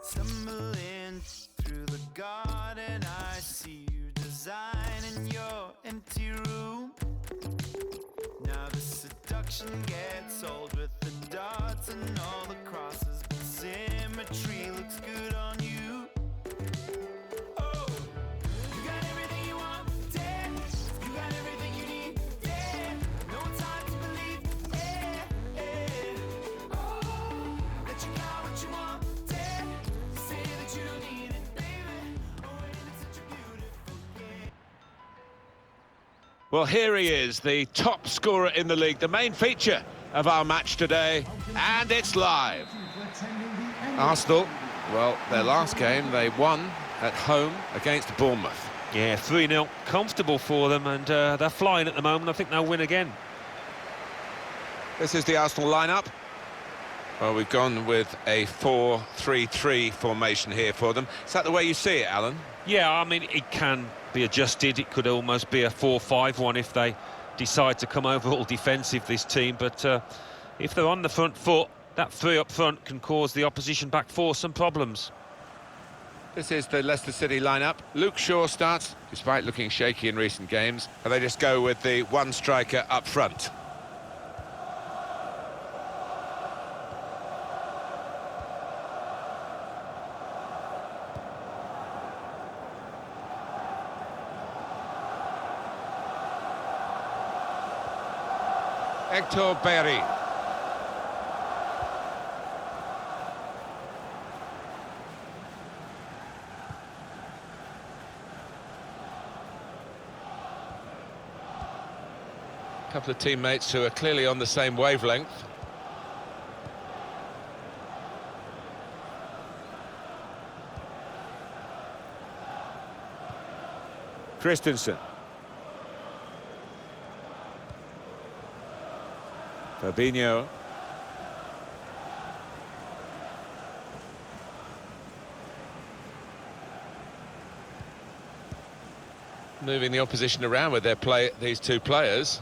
Stumbling through the garden, I see you designing your empty room. Now the seduction gets old with the darts and all the crosses, but symmetry looks good on you. Oh, you got everything you want, yeah. You got everything you need, yeah. No, it's hard to believe, yeah, yeah. Oh, that you got what you want, yeah. Say that you don't need it, baby. Oh, ain't it such a beautiful game? Well, here he is, the top scorer in the league, the main feature of our match today, and it's live. Arsenal, well, their last game, they won at home against Bournemouth. Yeah, 3-0, comfortable for them, and they're flying at the moment. I think they'll win again. This is the Arsenal lineup. Well, we've gone with a 4-3-3 formation here for them. Is that the way you see it, Alan? Yeah, I mean, it can be adjusted. It could almost be a 4-5-1 if they decide to come over all defensive, this team. But if they're on the front foot, that three up front can cause the opposition back four some problems. This is the Leicester City lineup. Luke Shaw starts, despite looking shaky in recent games. And they just go with the one striker up front. Hector Berry. A couple of teammates who are clearly on the same wavelength. Christensen. Fabinho. Moving the opposition around with these two players.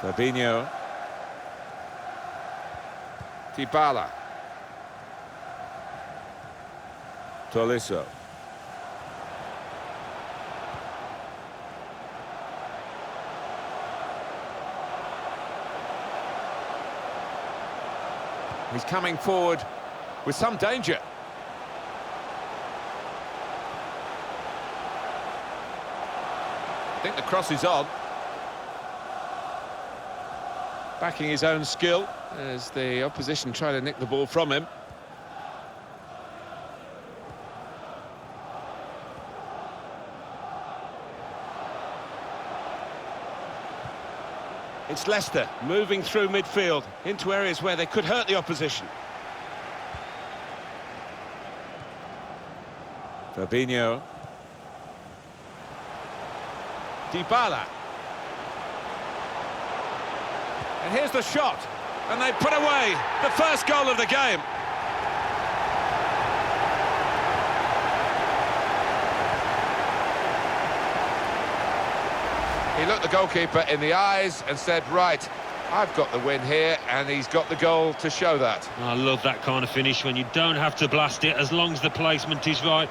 Fabinho. Dybala. Tolisso. He's coming forward with some danger. I think the cross is on. Backing his own skill as the opposition try to nick the ball from him. It's Leicester moving through midfield into areas where they could hurt the opposition. Fabinho. Dybala. And here's the shot, and they put away the first goal of the game. He looked the goalkeeper in the eyes and said, right, I've got the win here, and he's got the goal to show that. I love that kind of finish when you don't have to blast it as long as the placement is right.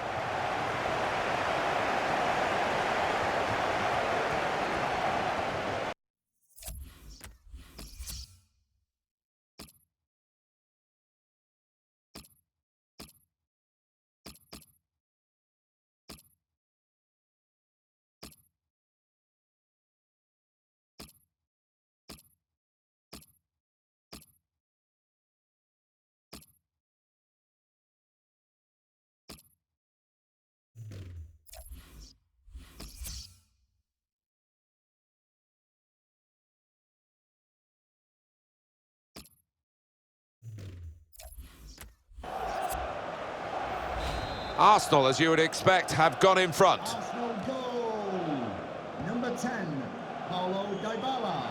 Arsenal, as you would expect, have gone in front. Arsenal goal, number 10, Paulo Dybala.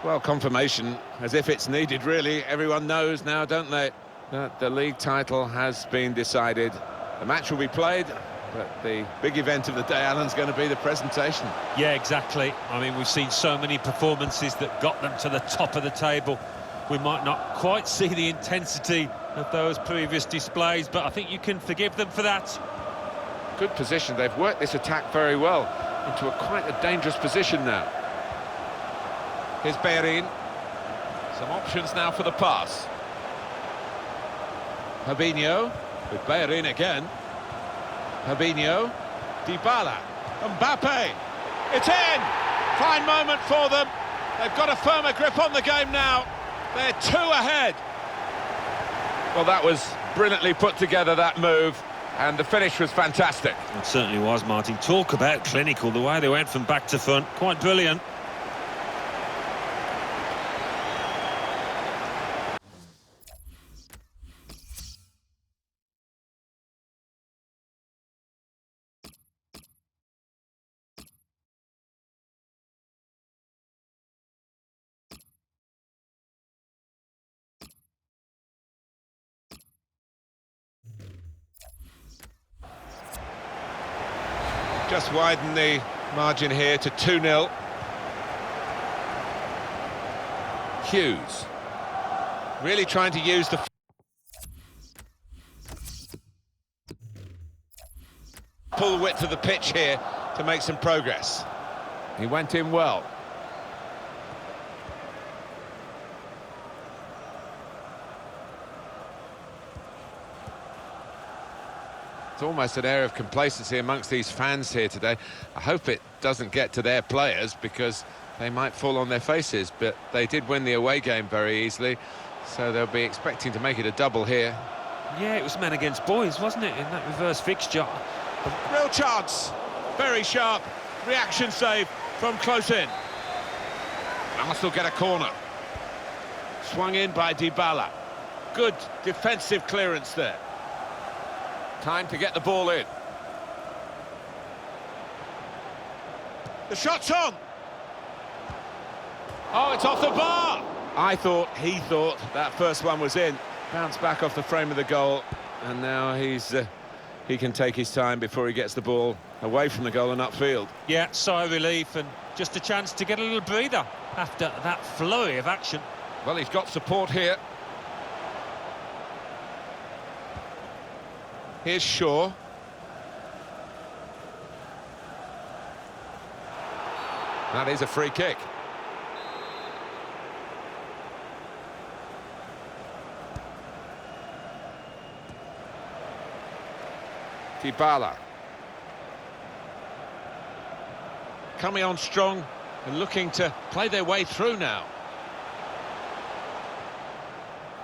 Well, confirmation, as if it's needed, really. Everyone knows now, don't they, that the league title has been decided. The match will be played, but the big event of the day, Alan's going to be the presentation. Yeah, exactly. I mean, we've seen so many performances that got them to the top of the table. We might not quite see the intensity of those previous displays, but I think you can forgive them for that. Good position. They've worked this attack very well into quite a dangerous position now. Here's Bellerin. Some options now for the pass. Fabinho with Bellerin again. Fabinho, Dybala, Mbappe. It's in! Fine moment for them. They've got a firmer grip on the game now. They're 2 ahead. Well, that was brilliantly put together, that move. And the finish was fantastic. It certainly was, Martin. Talk about clinical, the way they went from back to front. Quite brilliant. Just widen the margin here to 2-0. Hughes. Really trying to use the full width of the pitch here to make some progress. He went in well. It's almost an air of complacency amongst these fans here today. I hope it doesn't get to their players, because they might fall on their faces, but they did win the away game very easily, so they'll be expecting to make it a double here. Yeah, it was men against boys, wasn't it, in that reverse fixture? Real chance, very sharp reaction save from close in. Arsenal get a corner. Swung in by Dybala. Good defensive clearance there. Time to get the ball in. The shot's on. Oh, it's off the bar. He thought that first one was in. Bounced back off the frame of the goal, and now he can take his time before he gets the ball away from the goal and upfield. Yeah, sigh of relief, and just a chance to get a little breather after that flurry of action. Well, he's got support here. Here's Shaw. That is a free kick. Dybala. Coming on strong and looking to play their way through now.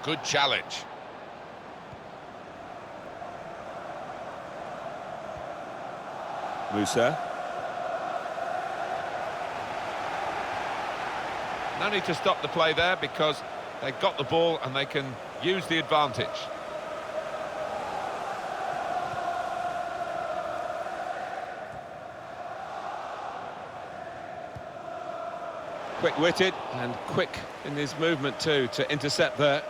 Good challenge. Musa. No need to stop the play there, because they got the ball and they can use the advantage. Quick-witted and quick in his movement too to intercept there.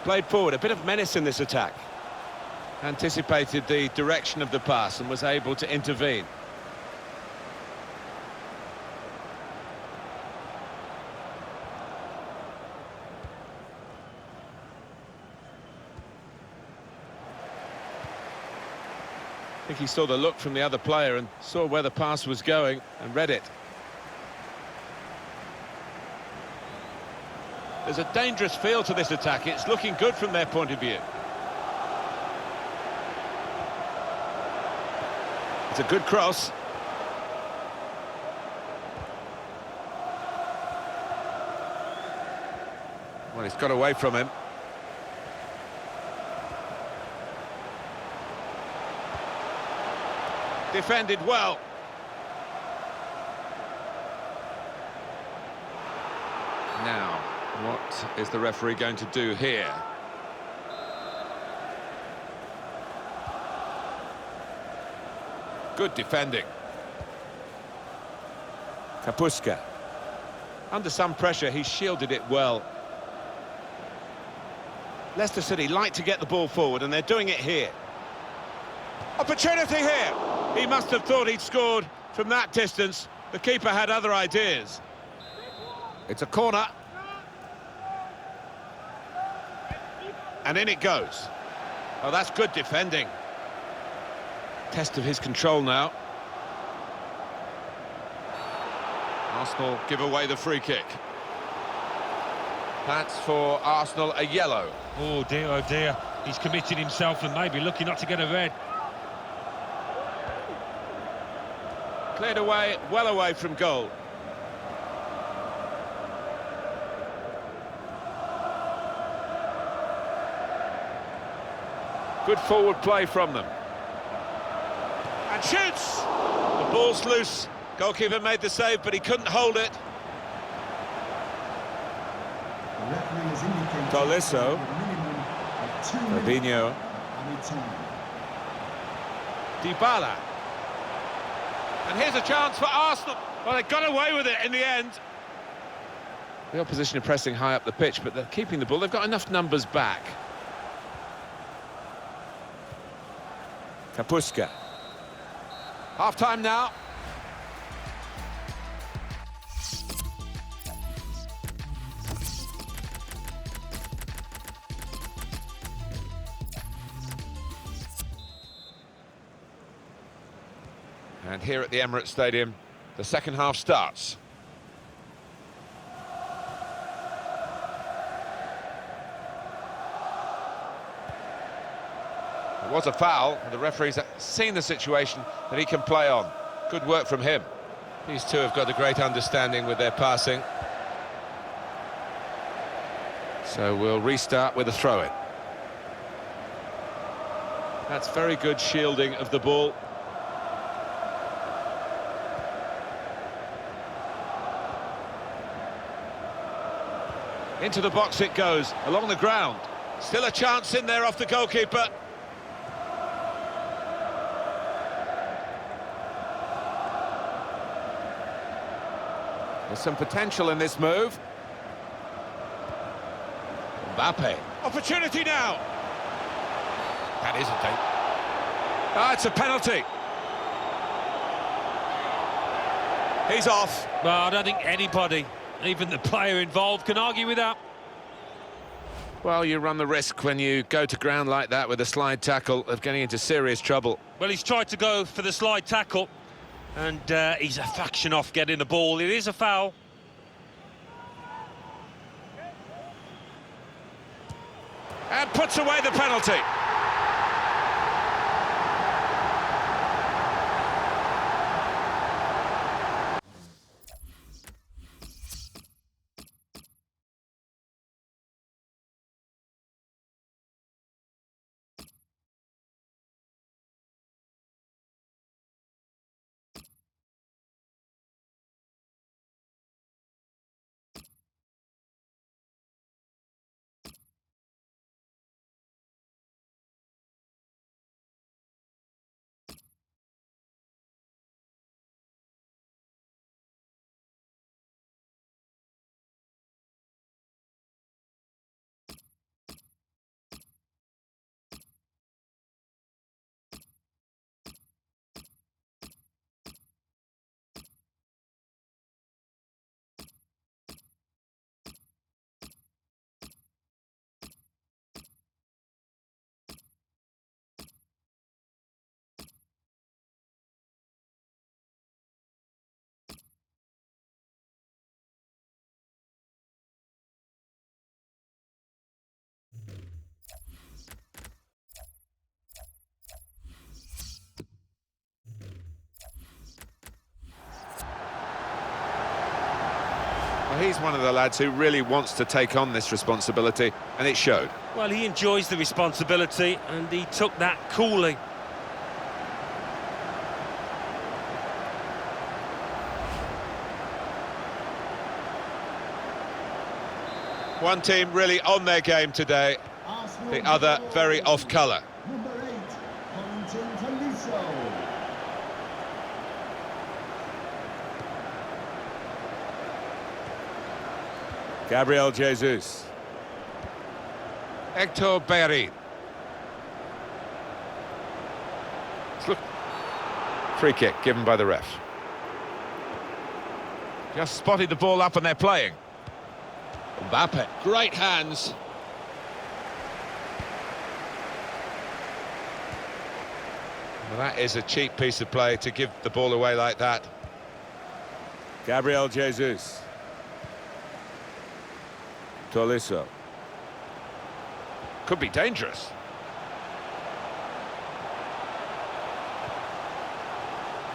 Played forward, a bit of menace in this attack. Anticipated the direction of the pass and was able to intervene. I think he saw the look from the other player and saw where the pass was going and read it. There's a dangerous feel to this attack. It's looking good from their point of view. It's a good cross. Well, he's got away from him. Defended well. Now, What is the referee going to do here? Good defending. Kapuska. Under some pressure, he shielded it well. Leicester City like to get the ball forward, and they're doing it here. Opportunity here! He must have thought he'd scored from that distance. The keeper had other ideas. It's a corner. And in it goes. Oh, that's good defending. Test of his control now. Arsenal give away the free kick. That's for Arsenal, a yellow. Oh dear, he's committed himself and maybe lucky not to get a red. Cleared away, well away from goal. Good forward play from them. And shoots! The ball's loose. Goalkeeper made the save, but he couldn't hold it. The referee has indicated Tolisso. a minimum of 2 minutes Fabinho. added time. Dybala. And here's a chance for Arsenal. Well, they got away with it in the end. The opposition are pressing high up the pitch, but they're keeping the ball. They've got enough numbers back. Kapuska. Half-time now. And here at the Emirates Stadium, the second half starts. It was a foul, and the referee's seen the situation that he can play on. Good work from him. These two have got a great understanding with their passing. So we'll restart with a throw-in. That's very good shielding of the ball. Into the box it goes, along the ground. Still a chance in there off the goalkeeper. There's some potential in this move. Mbappe. Opportunity now. That is a date. Ah, it's a penalty. He's off. Well, I don't think anybody, even the player involved, can argue with that. Well, you run the risk when you go to ground like that with a slide tackle of getting into serious trouble. Well, he's tried to go for the slide tackle, and he's a fraction off getting the ball. It is a foul. And puts away the penalty. Well, he's one of the lads who really wants to take on this responsibility, and it showed. Well, he enjoys the responsibility, and he took that coolly. One team really on their game today, Arsenal the other very off colour. Number 8, Tolisso. Gabriel Jesus. Hector Bellerin. Look. Free kick given by the ref. Just spotted the ball up and they're playing. Mbappe, great hands. Well, that is a cheap piece of play to give the ball away like that. Gabriel Jesus. Tolisso. Could be dangerous.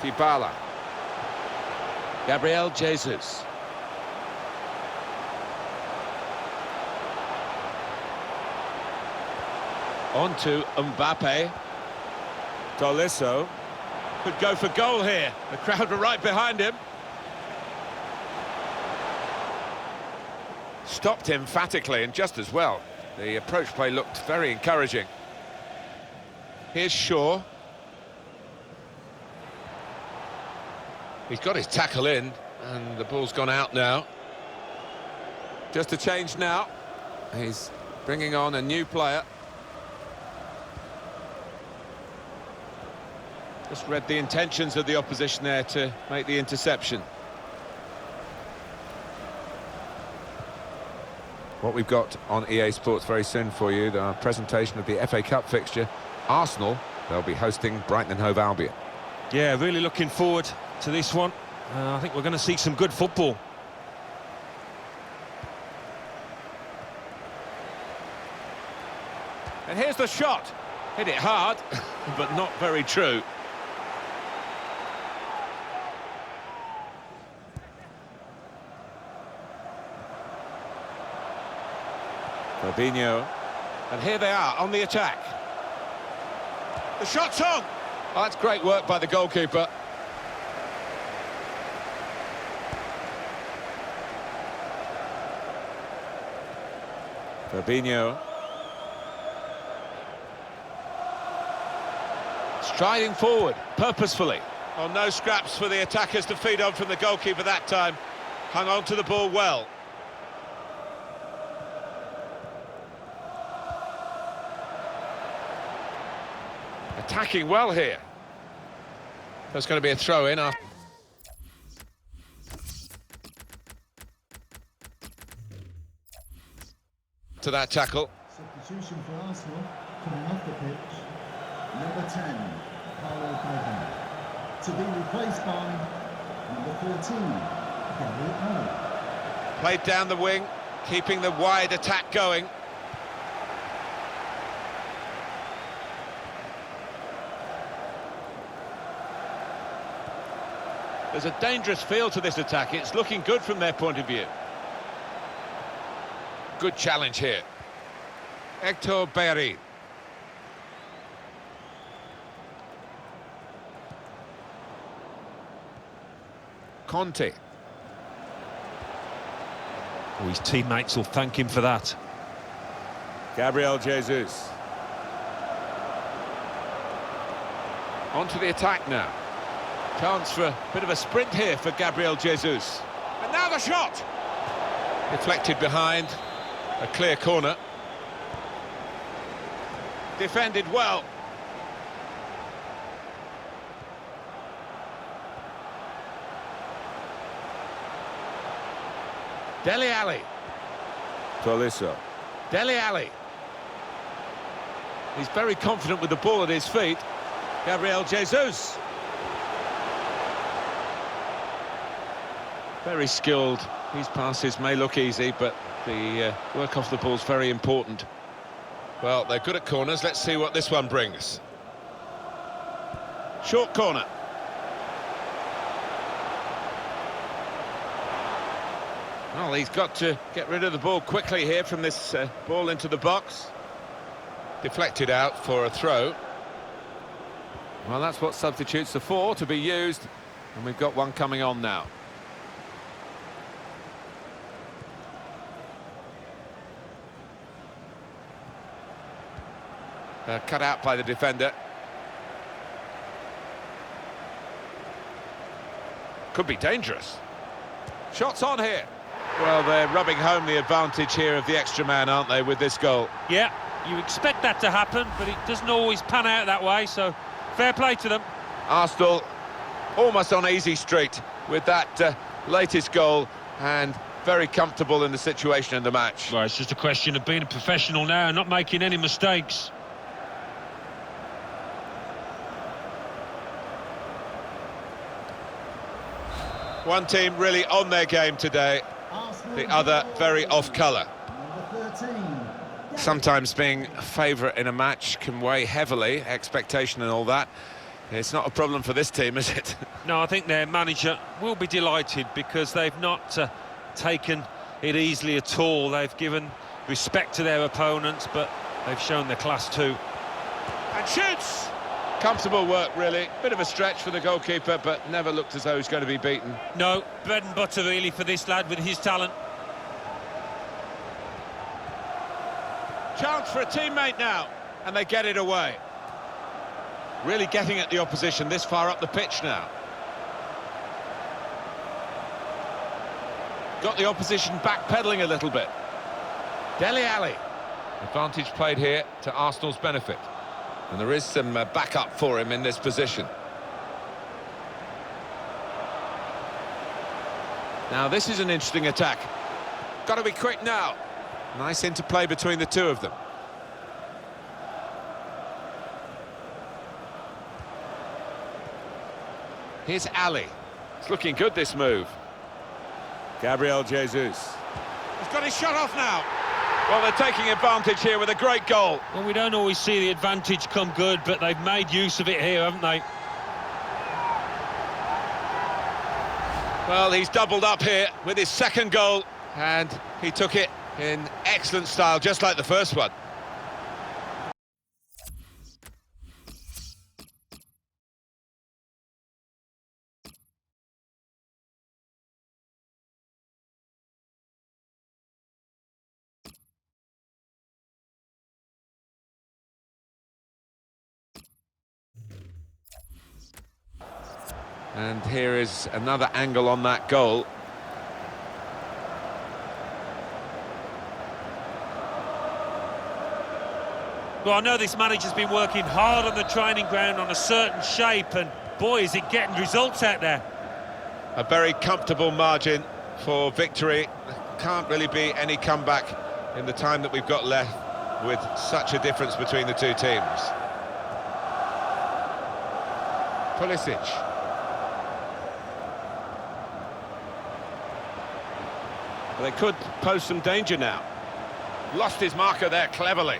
Dybala. Gabriel Jesus. On to Mbappe. Tolisso. Could go for goal here. The crowd were right behind him. Stopped emphatically and just as well. The approach play looked very encouraging. Here's Shaw. He's got his tackle in, and the ball's gone out now. Just a change now. He's bringing on a new player. Just read the intentions of the opposition there to make the interception. What we've got on EA Sports very soon for you, the presentation of the FA Cup fixture. Arsenal, they'll be hosting Brighton and Hove Albion. Yeah, really looking forward to this one. I think we're going to see some good football. And here's the shot. Hit it hard, but not very true. Fabinho. And here they are on the attack. The shot's on! Oh, that's great work by the goalkeeper. Fabinho. Striding forward, purposefully. Oh, no scraps for the attackers to feed on from the goalkeeper that time. Hung on to the ball well. Attacking well here. There's going to be a throw-in after. To that tackle. Substitution for Arsenal, coming off the pitch. Number 10, Paulo Pogba. To be replaced by number 14, Gary Allen. Played down the wing, keeping the wide attack going. There's a dangerous feel to this attack. It's looking good from their point of view. Good challenge here. Hector Bellerin. Conte. Oh, his teammates will thank him for that. Gabriel Jesus. On to the attack now. Chance for a bit of a sprint here for Gabriel Jesus. And now the shot! Deflected behind. A clear corner. Defended well. Dele Alli. Tolisso. Dele Alli. He's very confident with the ball at his feet. Gabriel Jesus. Very skilled. These passes may look easy, but the work off the ball is very important. Well, they're good at corners. Let's see what this one brings. Short corner. Well, he's got to get rid of the ball quickly here from this ball into the box. Deflected out for a throw. Well, that's what substitutes are for, to be used. And we've got one coming on now. cut out by the defender. Could be dangerous. Shots on here. Well, they're rubbing home the advantage here of the extra man, aren't they, with this goal? Yeah, you expect that to happen, but it doesn't always pan out that way, so fair play to them. Arsenal almost on easy street with that latest goal, and very comfortable in the situation in the match. Well, it's just a question of being a professional now and not making any mistakes. One team really on their game today, the other very off colour. Number 13. Sometimes being a favourite in a match can weigh heavily, expectation and all that. It's not a problem for this team, is it? No, I think their manager will be delighted because they've not taken it easily at all. They've given respect to their opponents, but they've shown their class too. And shoots! Comfortable work, really. Bit of a stretch for the goalkeeper, but never looked as though he's going to be beaten. No, bread and butter really for this lad with his talent. Chance for a teammate now, and they get it away. Really getting at the opposition this far up the pitch now. Got the opposition backpedaling a little bit. Dele Alli. Advantage played here to Arsenal's benefit. And there is some backup for him in this position. Now this is an interesting attack. Got to be quick now. Nice interplay between the two of them. Here's Ali. It's looking good, this move. Gabriel Jesus. He's got his shot off now. Well, they're taking advantage here with a great goal. Well, we don't always see the advantage come good, but they've made use of it here, haven't they? Well, he's doubled up here with his second goal, and he took it in excellent style, just like the first one. And here is another angle on that goal. Well, I know this manager's been working hard on the training ground on a certain shape, and boy, is it getting results out there. A very comfortable margin for victory. Can't really be any comeback in the time that we've got left with such a difference between the two teams. Pulisic. They could pose some danger now. Lost his marker there cleverly.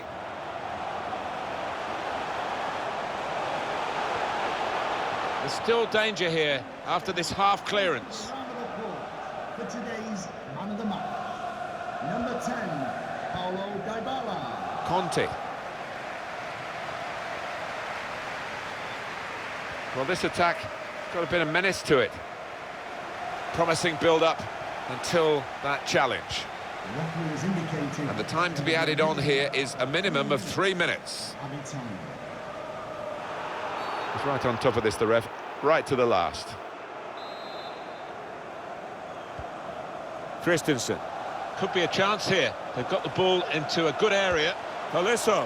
There's still danger here after this half clearance. Round of applause for today's man of the match. Number 10, Paulo Dybala. Conte. Well, this attack got a bit of menace to it. Promising build-up until that challenge. The referee is indicating And the time to be added on here is a minimum of 3 minutes. added time. He's right on top of this, the ref, right to the last. Christensen. Could be a chance here. They've got the ball into a good area. Tolisso.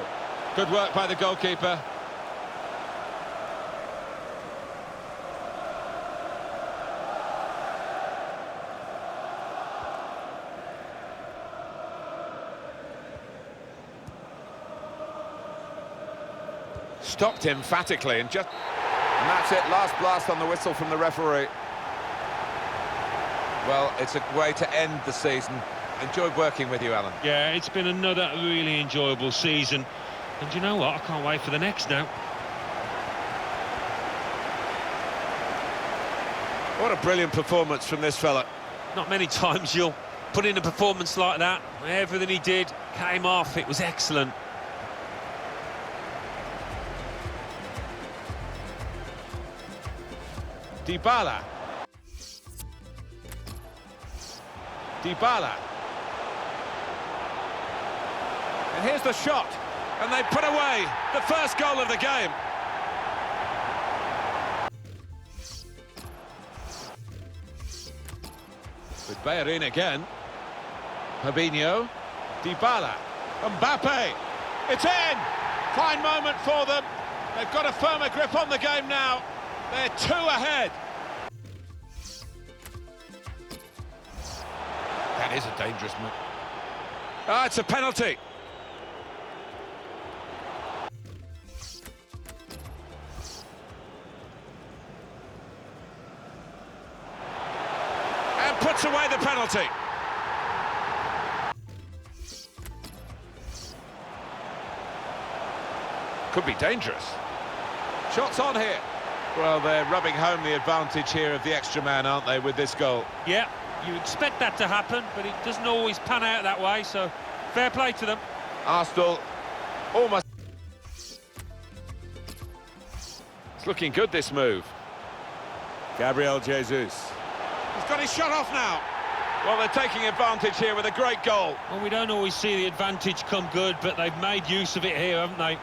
Good work by the goalkeeper. Stopped emphatically and that's it, last blast on the whistle from the referee. Well, it's a way to end the season. Enjoyed working with you, Alan. Yeah, it's been another really enjoyable season. And you know what? I can't wait for the next now. What a brilliant performance from this fella. Not many times you'll put in a performance like that. Everything he did came off. It was excellent. Dybala. Dybala. And here's the shot. And they put away the first goal of the game. With Bellerin again. Fabinho. Dybala. Mbappe. It's in! Fine moment for them. They've got a firmer grip on the game now. They're 2 ahead. That is a dangerous move. Ah, it's a penalty. And puts away the penalty. Could be dangerous. Shots on here. Well, they're rubbing home the advantage here of the extra man, aren't they, with this goal? Yeah, you expect that to happen, but it doesn't always pan out that way, so fair play to them. Arsenal almost... It's looking good, this move. Gabriel Jesus. He's got his shot off now. Well, they're taking advantage here with a great goal. Well, we don't always see the advantage come good, but they've made use of it here, haven't they?